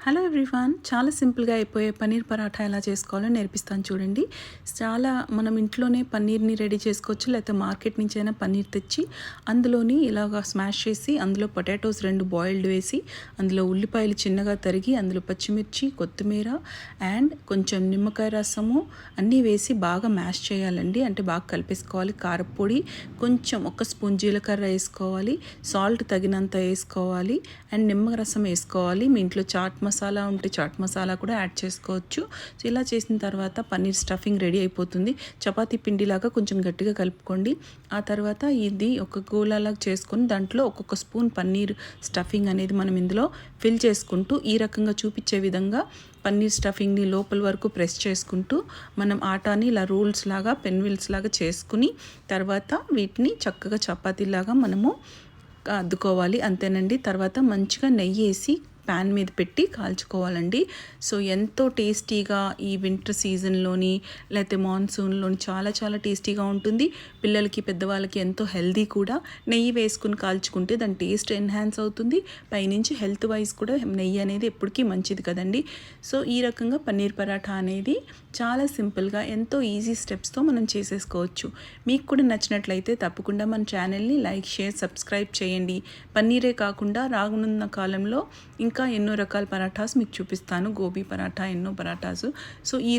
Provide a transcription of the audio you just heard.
Hello everyone, చాలా సింపుల్గా అయిపోయే పన్నీర్ పరాఠా ఎలా చేసుకోవాలో నేర్పిస్తాను చూడండి. చాలా మనం ఇంట్లోనే పన్నీర్ని రెడీ చేసుకోవచ్చు, లేకపోతే మార్కెట్ నుంచి అయినా పన్నీర్ తెచ్చి అందులోని ఇలాగా స్మాష్ చేసి అందులో పొటాటోస్ 2 బాయిల్డ్ వేసి అందులో ఉల్లిపాయలు చిన్నగా తరిగి అందులో పచ్చిమిర్చి, కొత్తిమీర అండ్ కొంచెం నిమ్మకాయ రసము అన్నీ వేసి బాగా మ్యాష్ చేయాలండి. అంటే బాగా కలిపేసుకోవాలి. కారపొడి కొంచెం 1 స్పూన్ జీలకర్ర వేసుకోవాలి, సాల్ట్ తగినంత వేసుకోవాలి అండ్ నిమ్మరసం వేసుకోవాలి. మీ ఇంట్లో చాట్ మసాలా ఉంటే చాట్ మసాలా కూడా యాడ్ చేసుకోవచ్చు. సో ఇలా చేసిన తర్వాత పన్నీర్ స్టఫింగ్ రెడీ అయిపోతుంది. చపాతీ పిండిలాగా కొంచెం గట్టిగా కలుపుకోండి. ఆ తర్వాత ఇది ఒక గోళాలాగా చేసుకొని దాంట్లో ఒక్కొక్క స్పూన్ పన్నీర్ స్టఫింగ్ అనేది మనం ఇందులో ఫిల్ చేసుకుంటూ ఈ రకంగా చూపించే విధంగా పన్నీర్ స్టఫింగ్ని లోపల వరకు ప్రెస్ చేసుకుంటూ మనం ఆటాని ఇలా రోల్స్ లాగా పెన్విల్స్ లాగా చేసుకుని తర్వాత వీటిని చక్కగా చపాతీలాగా మనము అద్దుకోవాలి. అంతేనండి. తర్వాత మంచిగా నెయ్యి వేసి ప్యాన్ మీద పెట్టి కాల్చుకోవాలండి. సో ఎంతో టేస్టీగా ఈ వింటర్ సీజన్లోని లేకపోతే మాన్సూన్లోని చాలా చాలా టేస్టీగా ఉంటుంది. పిల్లలకి పెద్దవాళ్ళకి ఎంతో హెల్దీ కూడా. నెయ్యి వేసుకుని కాల్చుకుంటే దాని టేస్ట్ ఎన్హాన్స్ అవుతుంది. పైనుంచి హెల్త్ వైజ్ కూడా నెయ్యి అనేది ఎప్పటికీ మంచిది కదండి. సో ఈ రకంగా పన్నీర్ పరాఠా అనేది చాలా సింపుల్గా ఎంతో ఈజీ స్టెప్స్తో మనం చేసేసుకోవచ్చు. మీకు కూడా నచ్చినట్లయితే తప్పకుండా మన ఛానల్ని లైక్, షేర్, సబ్స్క్రైబ్ చేయండి. పన్నీరే కాకుండా రానున్న కాలంలో ఇంకా ఎన్నో రకాల పరాఠాస్ మీకు చూపిస్తాను. గోబీ పరాఠా, ఎన్నో పరాఠాస్. సో ఈ